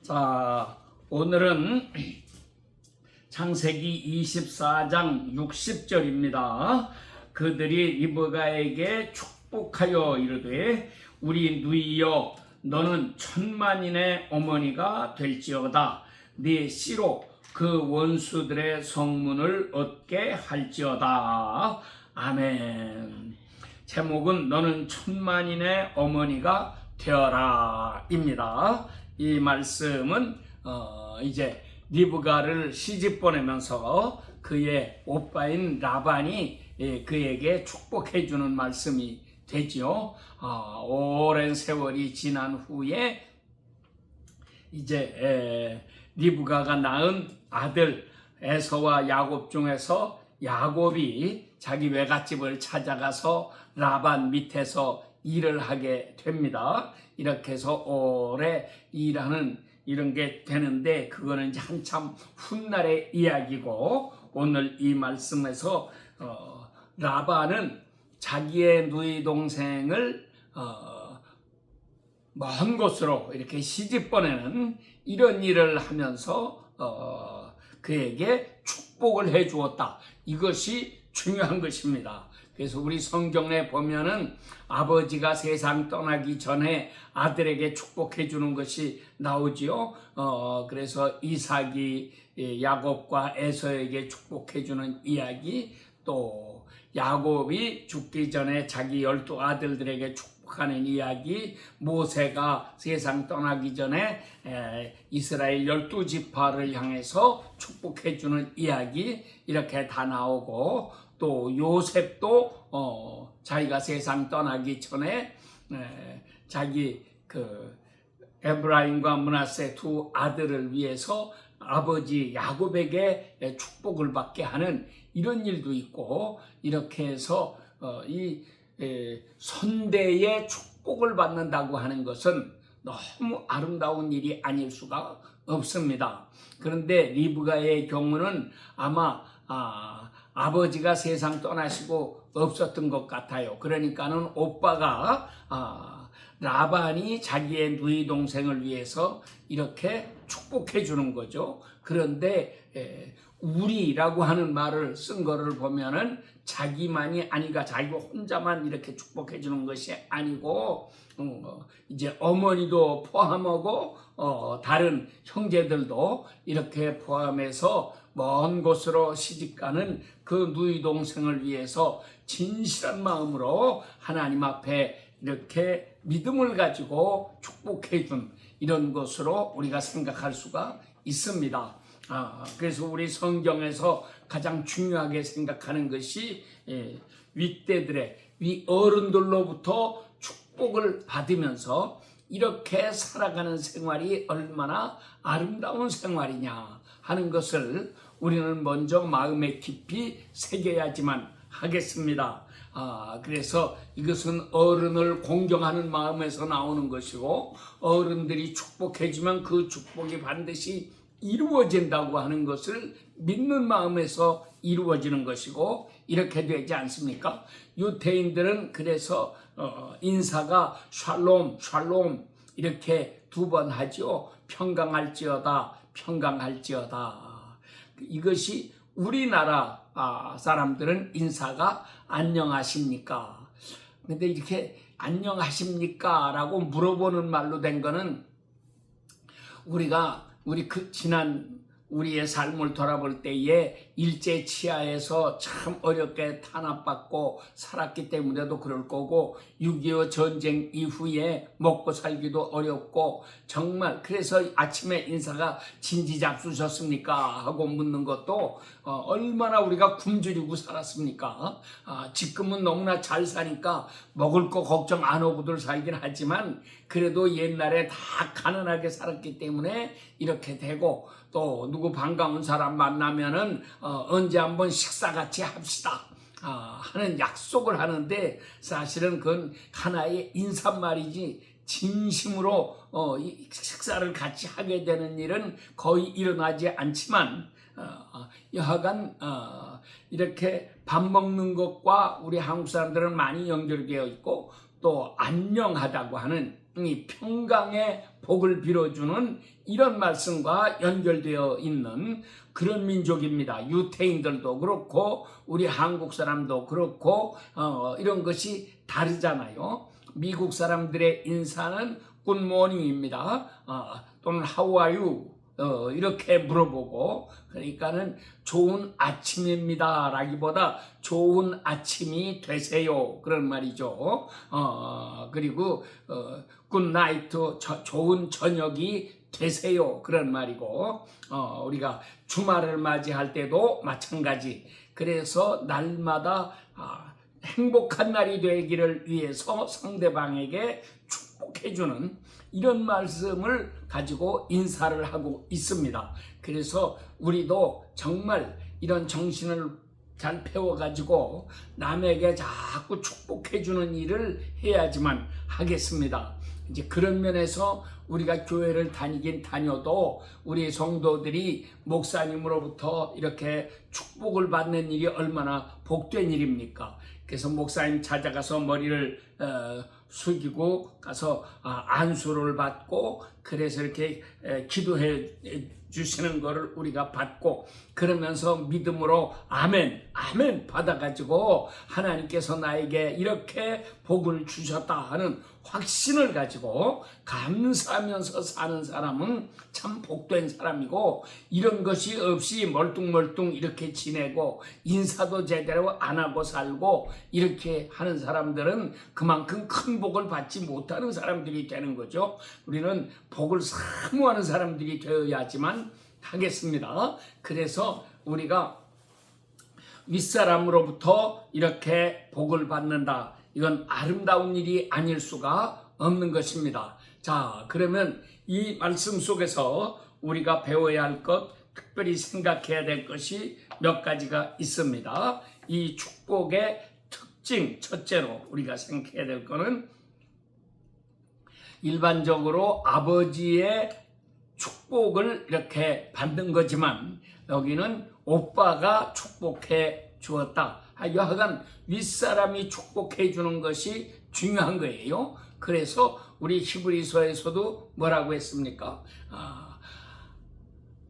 자, 오늘은 창세기 24장 60절입니다. 그들이 리브가에게 축복하여 이르되 우리 누이여 너는 천만인의 어머니가 될지어다. 네 씨로 그 원수들의 성문을 얻게 할지어다. 아멘. 제목은 너는 천만인의 어머니가 되어라 입니다. 이 말씀은 이제 리브가를 시집 보내면서 그의 오빠인 라반이 그에게 축복해 주는 말씀이 되죠. 오랜 세월이 지난 후에 이제 리브가가 낳은 아들 에서와 야곱 중에서 야곱이 자기 외갓집을 찾아가서 라반 밑에서 일을 하게 됩니다. 이렇게 해서 오래 일하는 이런 게 되는데 그거는 이제 한참 훗날의 이야기고, 오늘 이 말씀에서 라반은 자기의 누이 동생을 먼 곳으로 이렇게 시집 보내는 이런 일을 하면서 그에게 축복을 해 주었다. 이것이 중요한 것입니다. 그래서 우리 성경에 보면은 아버지가 세상 떠나기 전에 아들에게 축복해 주는 것이 나오지요. 그래서 이삭이 야곱과 에서에게 축복해 주는 이야기, 또 야곱이 죽기 전에 자기 12 아들들에게 축복하는 이야기, 모세가 세상 떠나기 전에 이스라엘 12지파를 향해서 축복해 주는 이야기, 이렇게 다 나오고, 또 요셉도 자기가 세상 떠나기 전에 자기 그 에브라임과 므낫세 2 아들을 위해서 아버지 야곱에게 축복을 받게 하는 이런 일도 있고, 이렇게 해서 이 선대의 축복을 받는다고 하는 것은 너무 아름다운 일이 아닐 수가 없습니다. 그런데 리브가의 경우는 아마 아버지가 세상 떠나시고 없었던 것 같아요. 그러니까는 오빠가 라반이 자기의 누이 동생을 위해서 이렇게 축복해 주는 거죠. 그런데 우리라고 하는 말을 쓴 거를 보면은 자기만이 아니가 자기가 혼자만 이렇게 축복해 주는 것이 아니고 이제 어머니도 포함하고 다른 형제들도 이렇게 포함해서 먼 곳으로 시집가는 그 누이 동생을 위해서 진실한 마음으로 하나님 앞에 이렇게 믿음을 가지고 축복해 준 이런 것으로 우리가 생각할 수가 있습니다. 그래서 우리 성경에서 가장 중요하게 생각하는 것이 윗대들의 위 어른들로부터 축복을 받으면서 이렇게 살아가는 생활이 얼마나 아름다운 생활이냐 하는 것을 우리는 먼저 마음에 깊이 새겨야지만 하겠습니다. 그래서 이것은 어른을 공경하는 마음에서 나오는 것이고, 어른들이 축복해주면 그 축복이 반드시 이루어진다고 하는 것을 믿는 마음에서 이루어지는 것이고, 이렇게 되지 않습니까? 유대인들은 그래서 인사가 샬롬 샬롬 이렇게 2번 하죠. 평강할지어다 평강할지어다. 이것이 우리나라 사람들은 인사가 안녕하십니까? 근데 이렇게 안녕하십니까? 라고 물어보는 말로 된 거는 우리 지난 우리의 삶을 돌아볼 때에 일제 치하에서 참 어렵게 탄압받고 살았기 때문에도 그럴 거고, 6.25 전쟁 이후에 먹고 살기도 어렵고, 정말 그래서 아침에 인사가 진지잡수셨습니까? 하고 묻는 것도 얼마나 우리가 굶주리고 살았습니까? 지금은 너무나 잘 사니까 먹을 거 걱정 안 하고들 살긴 하지만, 그래도 옛날에 다 가난하게 살았기 때문에 이렇게 되고, 또 누구 반가운 사람 만나면은 언제 한번 식사 같이 합시다 하는 약속을 하는데, 사실은 그건 하나의 인사말이지 진심으로 식사를 같이 하게 되는 일은 거의 일어나지 않지만, 여하간 이렇게 밥 먹는 것과 우리 한국 사람들은 많이 연결되어 있고, 또 안녕하다고 하는 이 평강의 복을 빌어주는 이런 말씀과 연결되어 있는 그런 민족입니다. 유태인들도 그렇고 우리 한국 사람도 그렇고 이런 것이 다르잖아요. 미국 사람들의 인사는 굿모닝입니다. 또는 How are you? 이렇게 물어보고, 그러니까는 좋은 아침입니다 라기보다 좋은 아침이 되세요 그런 말이죠. 그리고 good night, 좋은 저녁이 되세요 그런 말이고, 우리가 주말을 맞이할 때도 마찬가지. 그래서 날마다 행복한 날이 되기를 위해서 상대방에게 축복해주는 이런 말씀을 가지고 인사를 하고 있습니다. 그래서 우리도 정말 이런 정신을 잘 배워가지고 남에게 자꾸 축복해주는 일을 해야지만 하겠습니다. 이제 그런 면에서 우리가 교회를 다니긴 다녀도 우리 성도들이 목사님으로부터 이렇게 축복을 받는 일이 얼마나 복된 일입니까? 그래서 목사님 찾아가서 머리를 숙이고 가서 안수를 받고, 그래서 이렇게 기도해 주시는 것을 우리가 받고, 그러면서 믿음으로 아멘 아멘 받아가지고 하나님께서 나에게 이렇게 복을 주셨다 하는 확신을 가지고 감사하면서 사는 사람은 참 복된 사람이고, 이런 것이 없이 멀뚱멀뚱 이렇게 지내고 인사도 제대로 안 하고 살고 이렇게 하는 사람들은 그만큼 큰 복을 받지 못하는 사람들이 되는 거죠. 우리는 복을 사모하는 사람들이 되어야지만 하겠습니다. 그래서 우리가 윗사람으로부터 이렇게 복을 받는다, 이건 아름다운 일이 아닐 수가 없는 것입니다. 자, 그러면 이 말씀 속에서 우리가 배워야 할 것, 특별히 생각해야 될 것이 몇 가지가 있습니다. 이 축복의 특징, 첫째로 우리가 생각해야 될 것은 일반적으로 아버지의 축복을 이렇게 받는 거지만 여기는 오빠가 축복해 주었다. 여하간 윗사람이 축복해 주는 것이 중요한 거예요. 그래서 우리 히브리서에서도 뭐라고 했습니까?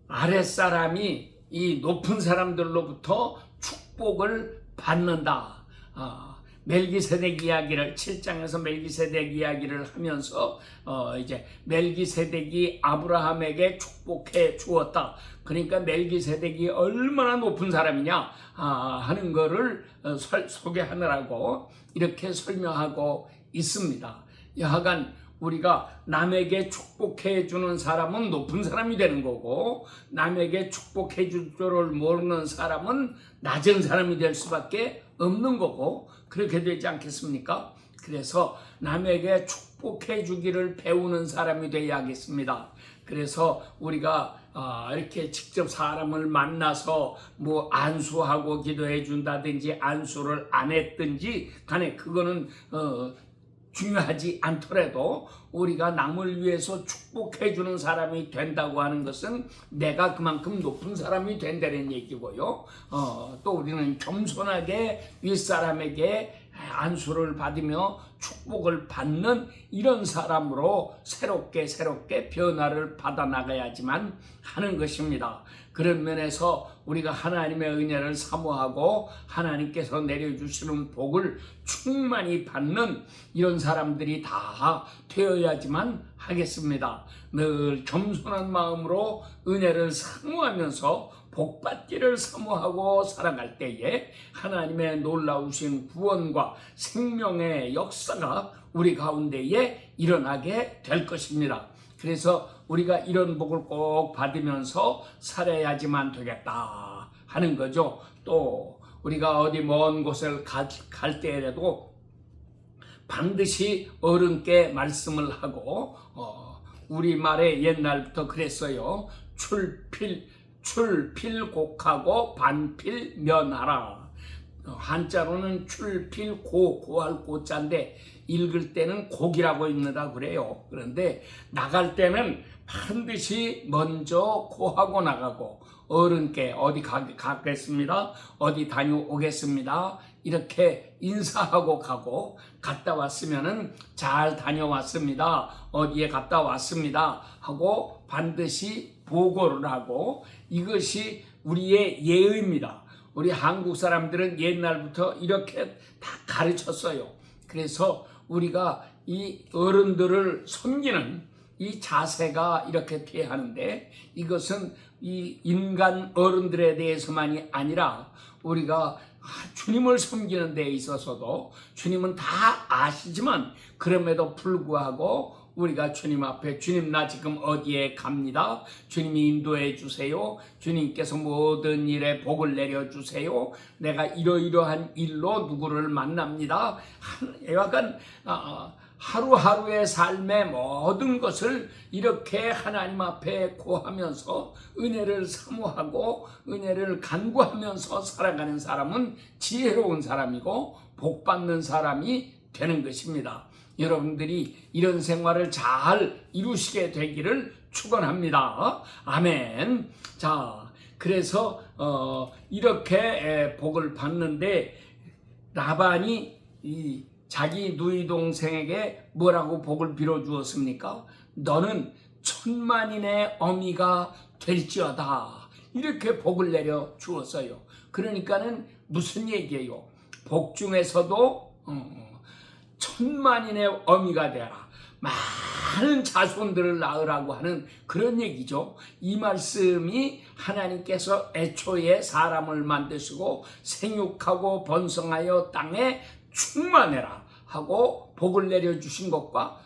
아랫사람이 이 높은 사람들로부터 축복을 받는다. 멜기세덱 이야기를 7장에서 멜기세덱 이야기를 하면서 이제 멜기세덱이 아브라함에게 축복해 주었다. 그러니까 멜기세덱이 얼마나 높은 사람이냐 하는 거를 소개하느라고 이렇게 설명하고 있습니다. 여하간 우리가 남에게 축복해 주는 사람은 높은 사람이 되는 거고, 남에게 축복해 줄 줄을 모르는 사람은 낮은 사람이 될 수밖에 없는 거고, 그렇게 되지 않겠습니까? 그래서 남에게 축복해 주기를 배우는 사람이 되어야겠습니다. 그래서 우리가 이렇게 직접 사람을 만나서 뭐 안수하고 기도해 준다든지 안수를 안 했든지 간에 그거는 중요하지 않더라도 우리가 남을 위해서 축복해 주는 사람이 된다고 하는 것은 내가 그만큼 높은 사람이 된다는 얘기고요. 또 우리는 겸손하게 윗사람에게 안수를 받으며 축복을 받는 이런 사람으로 새롭게 변화를 받아 나가야지만 하는 것입니다. 그런 면에서 우리가 하나님의 은혜를 사모하고 하나님께서 내려주시는 복을 충만히 받는 이런 사람들이 다 되어야지만 하겠습니다. 늘 겸손한 마음으로 은혜를 사모하면서 복받기를 사모하고 살아갈 때에 하나님의 놀라우신 구원과 생명의 역사가 우리 가운데에 일어나게 될 것입니다. 그래서 우리가 이런 복을 꼭 받으면서 살아야지만 되겠다 하는 거죠. 또 우리가 어디 먼 곳을 갈 때라도 반드시 어른께 말씀을 하고, 우리말에 옛날부터 그랬어요. 출필곡하고 반필면하라. 한자로는 고할 고자인데 읽을 때는 곡이라고 읽는다 그래요. 그런데 나갈 때는 반드시 먼저 고하고 나가고, 어른께 어디 가겠습니다, 어디 다녀오겠습니다, 이렇게 인사하고 가고, 갔다 왔으면은 잘 다녀왔습니다, 어디에 갔다 왔습니다 하고 반드시 보고를 하고, 이것이 우리의 예의입니다. 우리 한국 사람들은 옛날부터 이렇게 다 가르쳤어요. 그래서 우리가 이 어른들을 섬기는 이 자세가 이렇게 돼야 하는데, 이것은 이 인간 어른들에 대해서만이 아니라 우리가 주님을 섬기는 데 있어서도, 주님은 다 아시지만 그럼에도 불구하고 우리가 주님 앞에, 주님 나 지금 어디에 갑니다, 주님이 인도해 주세요, 주님께서 모든 일에 복을 내려 주세요, 내가 이러이러한 일로 누구를 만납니다, 약간 하루하루의 삶의 모든 것을 이렇게 하나님 앞에 고하면서 은혜를 사모하고 은혜를 간구하면서 살아가는 사람은 지혜로운 사람이고 복받는 사람이 되는 것입니다. 여러분들이 이런 생활을 잘 이루시게 되기를 축원합니다. 아멘. 자, 그래서 이렇게 복을 받는데, 라반이 자기 누이 동생에게 뭐라고 복을 빌어 주었습니까? 너는 천만인의 어미가 될지어다, 이렇게 복을 내려 주었어요. 그러니까는 무슨 얘기예요? 복 중에서도 천만인의 어미가 되라, 많은 자손들을 낳으라고 하는 그런 얘기죠. 이 말씀이 하나님께서 애초에 사람을 만드시고 생육하고 번성하여 땅에 충만해라 하고 복을 내려주신 것과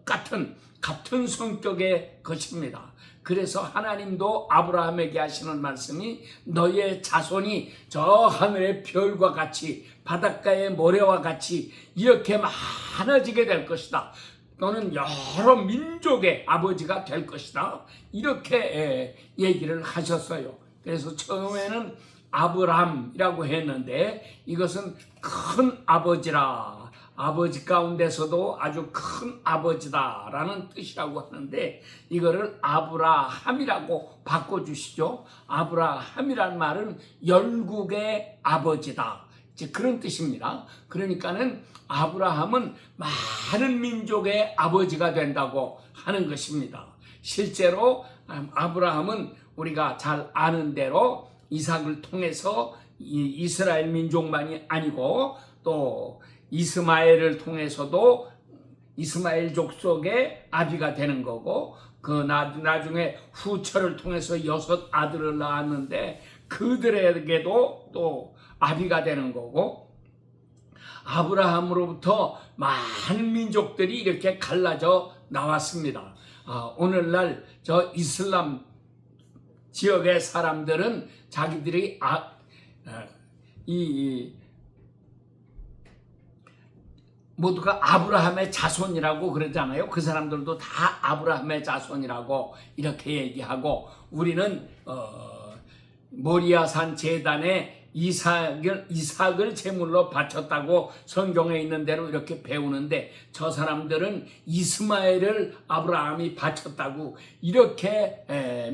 같은 성격의 것입니다. 그래서 하나님도 아브라함에게 하시는 말씀이 너의 자손이 저 하늘의 별과 같이 바닷가의 모래와 같이 이렇게 많아지게 될 것이다, 너는 여러 민족의 아버지가 될 것이다, 이렇게 얘기를 하셨어요. 그래서 처음에는 아브람이라고 했는데 이것은 큰 아버지라, 아버지 가운데서도 아주 큰 아버지다라는 뜻이라고 하는데, 이거를 아브라함이라고 바꿔주시죠. 아브라함이란 말은 열국의 아버지다, 이제 그런 뜻입니다. 그러니까는 아브라함은 많은 민족의 아버지가 된다고 하는 것입니다. 실제로 아브라함은 우리가 잘 아는 대로 이삭을 통해서 이스라엘 민족만이 아니고 또 이스마엘을 통해서도 이스마엘 족속의 아비가 되는 거고, 그 나중에 후처를 통해서 6 아들을 낳았는데 그들에게도 또 아비가 되는 거고, 아브라함으로부터 많은 민족들이 이렇게 갈라져 나왔습니다. 오늘날 저 이슬람 지역의 사람들은 자기들이 모두가 아브라함의 자손이라고 그러잖아요. 그 사람들도 다 아브라함의 자손이라고 이렇게 얘기하고, 우리는 모리아산 제단에 이삭을 제물로 바쳤다고 성경에 있는 대로 이렇게 배우는데, 저 사람들은 이스마엘을 아브라함이 바쳤다고 이렇게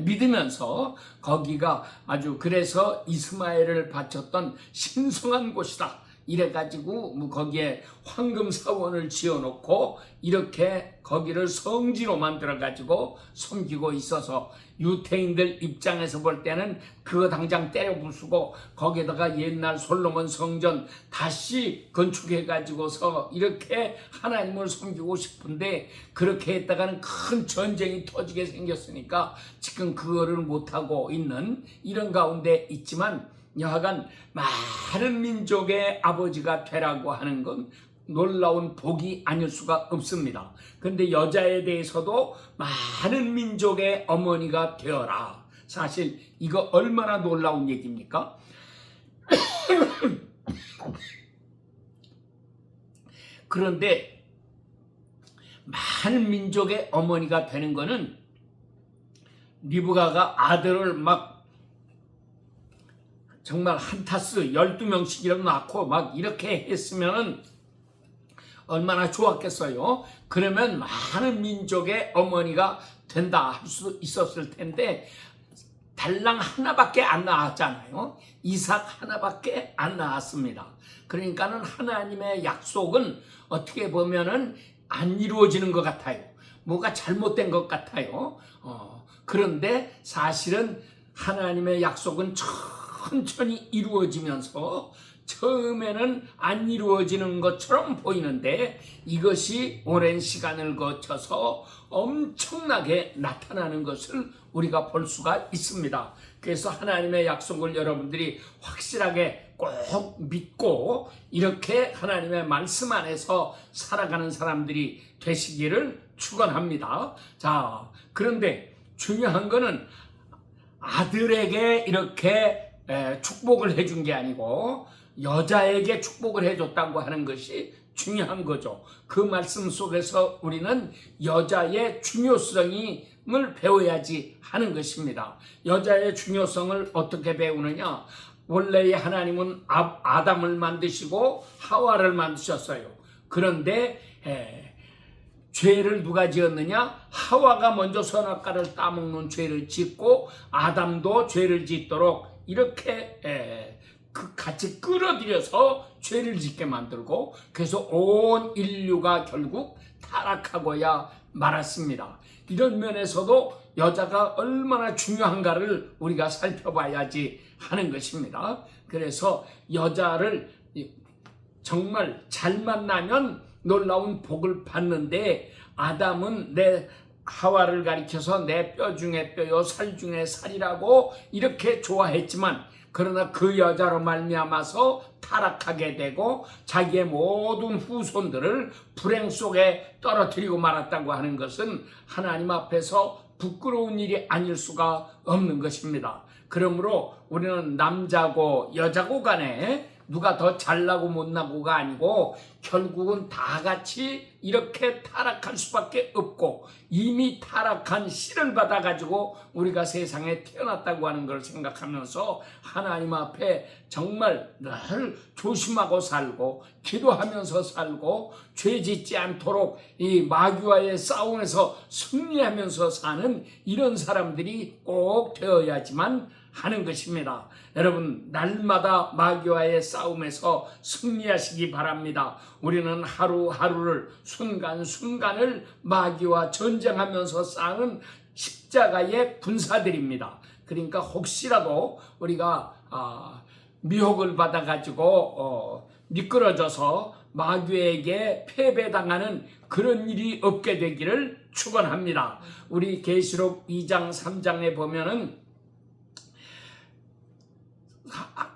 믿으면서 거기가 아주, 그래서 이스마엘을 바쳤던 신성한 곳이다 이래가지고 거기에 황금 사원을 지어놓고 이렇게 거기를 성지로 만들어가지고 섬기고 있어서, 유태인들 입장에서 볼 때는 그거 당장 때려 부수고 거기다가 옛날 솔로몬 성전 다시 건축해가지고서 이렇게 하나님을 섬기고 싶은데, 그렇게 했다가는 큰 전쟁이 터지게 생겼으니까 지금 그거를 못하고 있는 이런 가운데 있지만, 여하간 많은 민족의 아버지가 되라고 하는 건 놀라운 복이 아닐 수가 없습니다. 그런데 여자에 대해서도 많은 민족의 어머니가 되어라, 사실 이거 얼마나 놀라운 얘기입니까? 그런데 많은 민족의 어머니가 되는 거는, 리브가가 아들을 막 정말 한타스 12명씩이라도 낳고 막 이렇게 했으면은 얼마나 좋았겠어요. 그러면 많은 민족의 어머니가 된다 할 수 있었을 텐데, 달랑 하나밖에 안 나왔잖아요. 이삭 하나밖에 안 나왔습니다. 그러니까는 하나님의 약속은 어떻게 보면은 안 이루어지는 것 같아요. 뭐가 잘못된 것 같아요. 그런데 사실은 하나님의 약속은 천천히 이루어지면서 처음에는 안 이루어지는 것처럼 보이는데 이것이 오랜 시간을 거쳐서 엄청나게 나타나는 것을 우리가 볼 수가 있습니다. 그래서 하나님의 약속을 여러분들이 확실하게 꼭 믿고 이렇게 하나님의 말씀 안에서 살아가는 사람들이 되시기를 축원합니다. 자, 그런데 중요한 거는 아들에게 이렇게 축복을 해준 게 아니고 여자에게 축복을 해줬다고 하는 것이 중요한 거죠. 그 말씀 속에서 우리는 여자의 중요성을 배워야지 하는 것입니다. 여자의 중요성을 어떻게 배우느냐? 원래 하나님은 아담을 만드시고 하와를 만드셨어요. 그런데 죄를 누가 지었느냐? 하와가 먼저 선악과를 따먹는 죄를 짓고 아담도 죄를 짓도록 이렇게 같이 끌어들여서 죄를 짓게 만들고 그래서 온 인류가 결국 타락하고야 말았습니다. 이런 면에서도 여자가 얼마나 중요한가를 우리가 살펴봐야지 하는 것입니다. 그래서 여자를 정말 잘 만나면 놀라운 복을 받는데 아담은 내 하와를 가리켜서 내 뼈 중에 뼈요 살 중에 살이라고 이렇게 좋아했지만 그러나 그 여자로 말미암아서 타락하게 되고 자기의 모든 후손들을 불행 속에 떨어뜨리고 말았다고 하는 것은 하나님 앞에서 부끄러운 일이 아닐 수가 없는 것입니다. 그러므로 우리는 남자고 여자고 간에 누가 더 잘나고 못나고가 아니고 결국은 다 같이 이렇게 타락할 수밖에 없고 이미 타락한 씨를 받아가지고 우리가 세상에 태어났다고 하는 걸 생각하면서 하나님 앞에 정말 늘 조심하고 살고 기도하면서 살고 죄 짓지 않도록 이 마귀와의 싸움에서 승리하면서 사는 이런 사람들이 꼭 되어야지만 하는 것입니다. 여러분 날마다 마귀와의 싸움에서 승리하시기 바랍니다. 우리는 하루하루를 순간순간을 마귀와 전쟁하면서 쌓은 십자가의 군사들입니다. 그러니까 혹시라도 우리가 미혹을 받아가지고 미끄러져서 마귀에게 패배당하는 그런 일이 없게 되기를 축원합니다. 우리 계시록 2장 3장에 보면은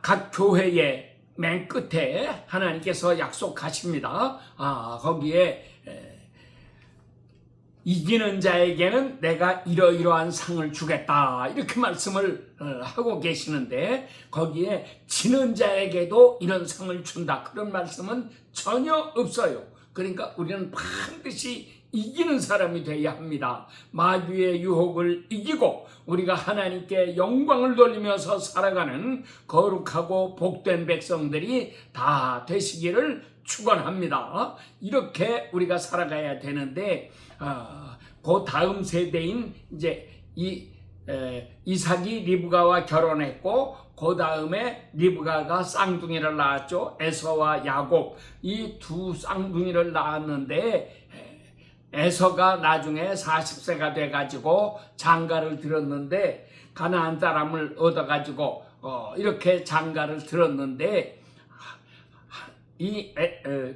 각 교회의 맨 끝에 하나님께서 약속하십니다. 거기에 이기는 자에게는 내가 이러이러한 상을 주겠다 이렇게 말씀을 하고 계시는데 거기에 지는 자에게도 이런 상을 준다 그런 말씀은 전혀 없어요. 그러니까 우리는 반드시 이기는 사람이 되어야 합니다. 마귀의 유혹을 이기고 우리가 하나님께 영광을 돌리면서 살아가는 거룩하고 복된 백성들이 다 되시기를 축원합니다. 이렇게 우리가 살아가야 되는데 그 다음 세대인 이제 이삭이 리브가와 결혼했고 그 다음에 리브가가 쌍둥이를 낳았죠. 에서와 야곱 이 두 쌍둥이를 낳았는데 에서가 나중에 40세가 돼가지고 장가를 들었는데 가나안 사람을 얻어가지고 이렇게 장가를 들었는데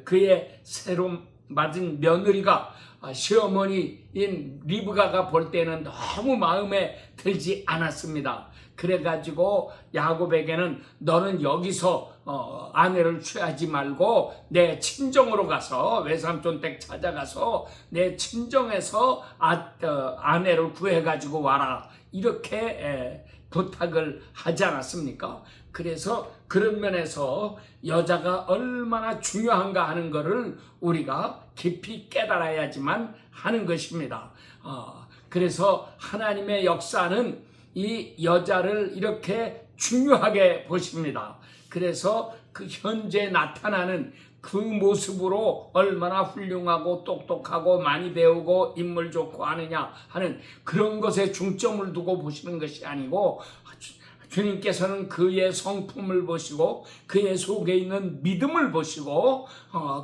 그의 새로 맞은 며느리가 시어머니인 리브가가 볼 때는 너무 마음에 들지 않았습니다. 그래가지고 야곱에게는 너는 여기서 아내를 취하지 말고 내 친정으로 가서 외삼촌 댁 찾아가서 내 친정에서 아내를 구해가지고 와라 이렇게 부탁을 하지 않았습니까? 그래서 그런 면에서 여자가 얼마나 중요한가 하는 것을 우리가 깊이 깨달아야지만 하는 것입니다. 그래서 하나님의 역사는 이 여자를 이렇게 중요하게 보십니다. 그래서 그 현재 나타나는 그 모습으로 얼마나 훌륭하고 똑똑하고 많이 배우고 인물 좋고 하느냐 하는 그런 것에 중점을 두고 보시는 것이 아니고 주님께서는 그의 성품을 보시고 그의 속에 있는 믿음을 보시고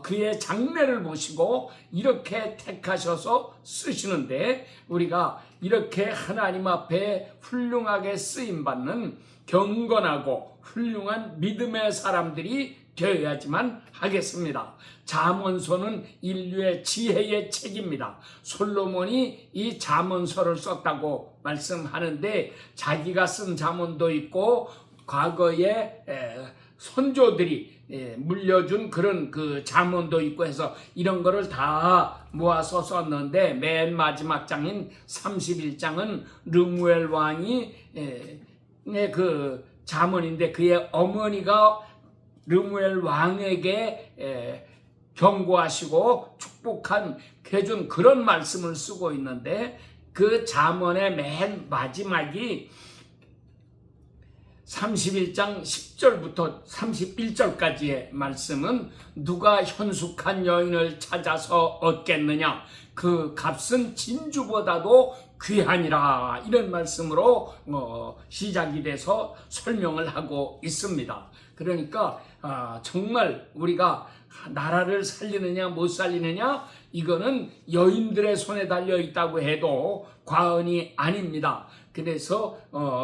그의 장래를 보시고 이렇게 택하셔서 쓰시는데, 우리가 이렇게 하나님 앞에 훌륭하게 쓰임받는 경건하고 훌륭한 믿음의 사람들이 되어야지만 하겠습니다. 잠언서는 인류의 지혜의 책입니다. 솔로몬이 이 잠언서를 썼다고 말씀하는데, 자기가 쓴 잠언도 있고 과거에 선조들이 물려준 그런 그 잠언도 있고 해서 이런 거를 다 모아서 썼는데, 맨 마지막 장인 31장은 르무엘 왕이 그 잠언인데, 그의 어머니가 르무엘 왕에게 경고하시고 축복한 해준 그런 말씀을 쓰고 있는데, 그 잠언의 맨 마지막이 31장 10절부터 31절까지의 말씀은 누가 현숙한 여인을 찾아서 얻겠느냐, 그 값은 진주보다도 귀하니라, 이런 말씀으로 시작이 돼서 설명을 하고 있습니다. 그러니까 정말 우리가 나라를 살리느냐 못 살리느냐, 이거는 여인들의 손에 달려 있다고 해도 과언이 아닙니다. 그래서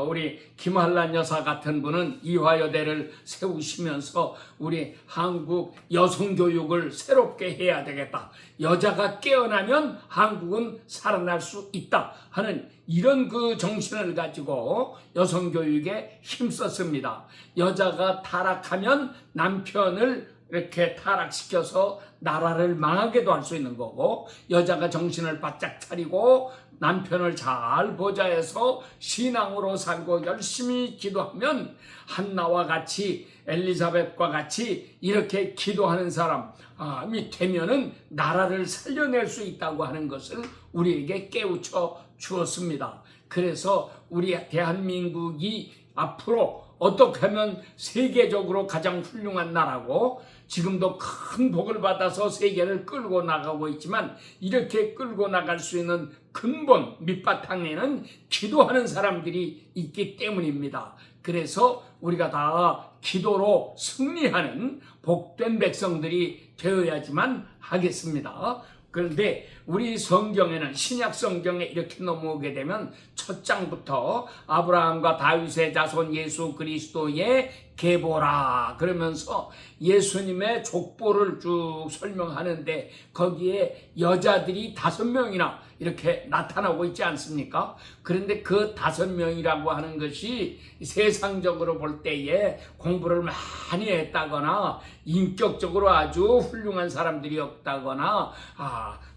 우리 김한란 여사 같은 분은 이화여대를 세우시면서 우리 한국 여성교육을 새롭게 해야 되겠다, 여자가 깨어나면 한국은 살아날 수 있다 하는 이런 그 정신을 가지고 여성교육에 힘썼습니다. 여자가 타락하면 남편을 이렇게 타락시켜서 나라를 망하게도 할 수 있는 거고, 여자가 정신을 바짝 차리고 남편을 잘 보좌해서 신앙으로 살고 열심히 기도하면 한나와 같이, 엘리자벳과 같이 이렇게 기도하는 사람이 되면은 나라를 살려낼 수 있다고 하는 것을 우리에게 깨우쳐 주었습니다. 그래서 우리 대한민국이 앞으로 어떻게 하면 세계적으로 가장 훌륭한 나라고, 지금도 큰 복을 받아서 세계를 끌고 나가고 있지만, 이렇게 끌고 나갈 수 있는 근본 밑바탕에는 기도하는 사람들이 있기 때문입니다. 그래서 우리가 다 기도로 승리하는 복된 백성들이 되어야지만 하겠습니다. 그런데 우리 성경에는, 신약 성경에 이렇게 넘어오게 되면 첫 장부터 아브라함과 다윗의 자손 예수 그리스도의 계보라 그러면서 예수님의 족보를 쭉 설명하는데, 거기에 여자들이 5명이나 이렇게 나타나고 있지 않습니까? 그런데 그 5명이라고 하는 것이 세상적으로 볼 때에 공부를 많이 했다거나 인격적으로 아주 훌륭한 사람들이었다거나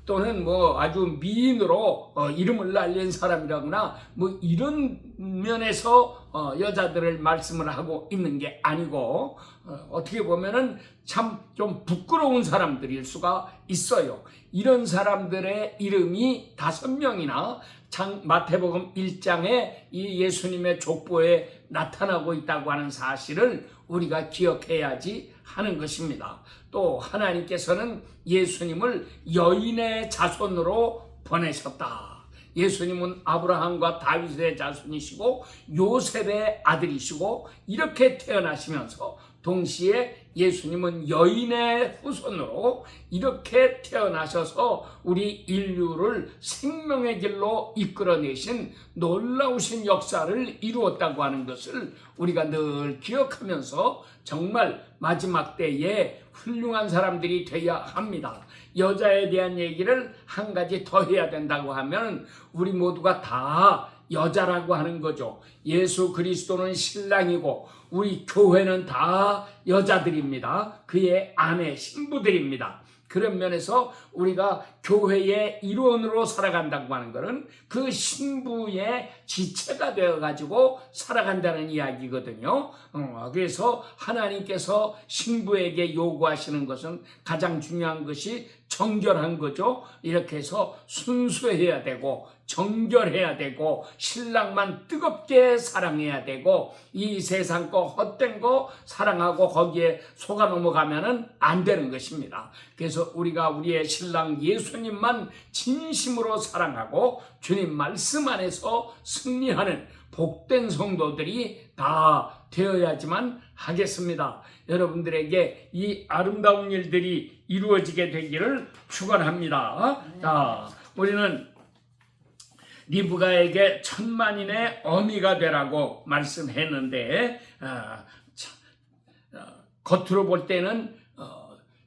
또는 아주 미인으로 이름을 날린 사람이라거나 이런 면에서 여자들을 말씀을 하고 있는 게 아니고, 어떻게 보면은 참 좀 부끄러운 사람들일 수가 있어요. 이런 사람들의 이름이 5명이나 마태복음 1장에 이 예수님의 족보에 나타나고 있다고 하는 사실을 우리가 기억해야지 하는 것입니다. 또 하나님께서는 예수님을 여인의 자손으로 보내셨다. 예수님은 아브라함과 다윗의 자손이시고 요셉의 아들이시고, 이렇게 태어나시면서 동시에 예수님은 여인의 후손으로 이렇게 태어나셔서 우리 인류를 생명의 길로 이끌어내신 놀라우신 역사를 이루었다고 하는 것을 우리가 늘 기억하면서 정말 마지막 때에 훌륭한 사람들이 되어야 합니다. 여자에 대한 얘기를 한 가지 더 해야 된다고 하면, 우리 모두가 다 여자라고 하는 거죠. 예수 그리스도는 신랑이고 우리 교회는 다 여자들입니다. 그의 아내 신부들입니다. 그런 면에서 우리가 교회의 일원으로 살아간다고 하는 것은 그 신부의 지체가 되어가지고 살아간다는 이야기거든요. 그래서 하나님께서 신부에게 요구하시는 것은 가장 중요한 것이 정결한 거죠. 이렇게 해서 순수해야 되고 정결해야 되고 신랑만 뜨겁게 사랑해야 되고 이 세상 거 헛된 거 사랑하고 거기에 속아 넘어가면은 안 되는 것입니다. 그래서 우리가 우리의 신랑 예수님만 진심으로 사랑하고 주님 말씀 안에서 승리하는 복된 성도들이 다 되어야지만 하겠습니다. 여러분들에게 이 아름다운 일들이 이루어지게 되기를 축원합니다. 자, 우리는 리브가에게 천만인의 어미가 되라고 말씀했는데 겉으로 볼 때는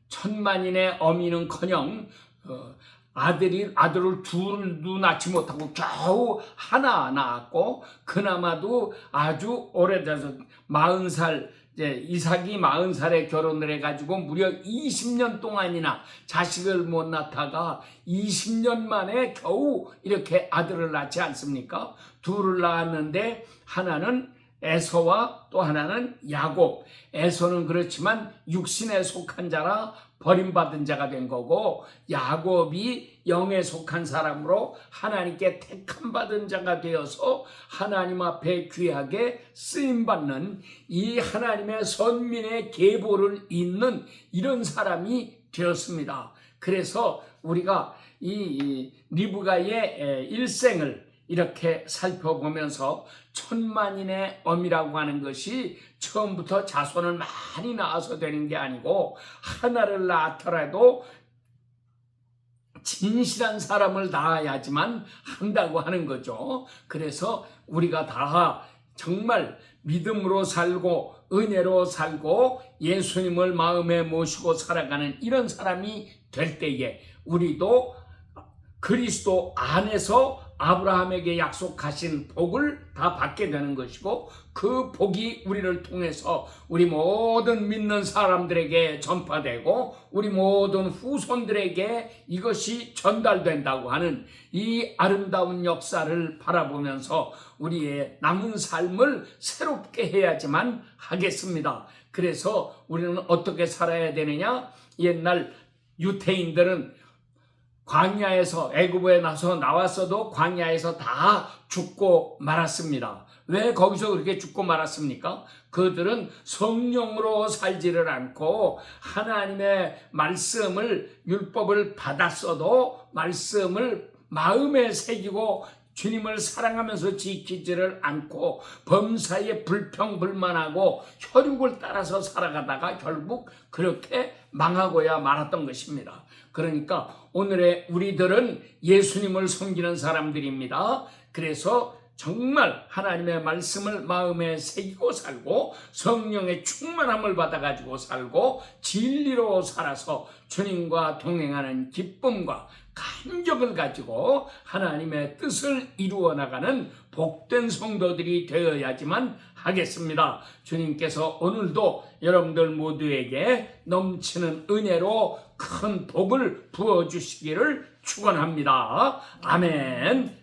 천만인의 어미는커녕 아들을 둘도 낳지 못하고 겨우 하나 낳았고 그나마도 아주 오래돼서 40살 이삭이 40살에 결혼을 해가지고 무려 20년 동안이나 자식을 못 낳다가 20년 만에 겨우 이렇게 아들을 낳지 않습니까? 둘을 낳았는데 하나는 에서와 또 하나는 야곱. 에서는 그렇지만 육신에 속한 자라 버림받은 자가 된 거고 야곱이 영에 속한 사람으로 하나님께 택함받은 자가 되어서 하나님 앞에 귀하게 쓰임받는 이 하나님의 선민의 계보를 잇는 이런 사람이 되었습니다. 그래서 우리가 이 리브가의 일생을 이렇게 살펴보면서 천만인의 어미라고 하는 것이 처음부터 자손을 많이 낳아서 되는 게 아니고 하나를 낳더라도 진실한 사람을 낳아야지만 한다고 하는 거죠. 그래서 우리가 다 정말 믿음으로 살고 은혜로 살고 예수님을 마음에 모시고 살아가는 이런 사람이 될 때에 우리도 그리스도 안에서 아브라함에게 약속하신 복을 다 받게 되는 것이고 그 복이 우리를 통해서 우리 모든 믿는 사람들에게 전파되고 우리 모든 후손들에게 이것이 전달된다고 하는 이 아름다운 역사를 바라보면서 우리의 남은 삶을 새롭게 해야지만 하겠습니다. 그래서 우리는 어떻게 살아야 되느냐? 옛날 유태인들은 광야에서 애굽에 나왔어도 광야에서 다 죽고 말았습니다. 왜 거기서 그렇게 죽고 말았습니까? 그들은 성령으로 살지를 않고 하나님의 말씀을 율법을 받았어도 말씀을 마음에 새기고 주님을 사랑하면서 지키지를 않고 범사에 불평불만하고 혈육을 따라서 살아가다가 결국 그렇게 망하고야 말았던 것입니다. 그러니까 오늘의 우리들은 예수님을 섬기는 사람들입니다. 그래서 정말 하나님의 말씀을 마음에 새기고 살고 성령의 충만함을 받아가지고 살고 진리로 살아서 주님과 동행하는 기쁨과 감격을 가지고 하나님의 뜻을 이루어 나가는 복된 성도들이 되어야지만 하겠습니다. 주님께서 오늘도 여러분들 모두에게 넘치는 은혜로 큰 복을 부어주시기를 축원합니다. 아멘.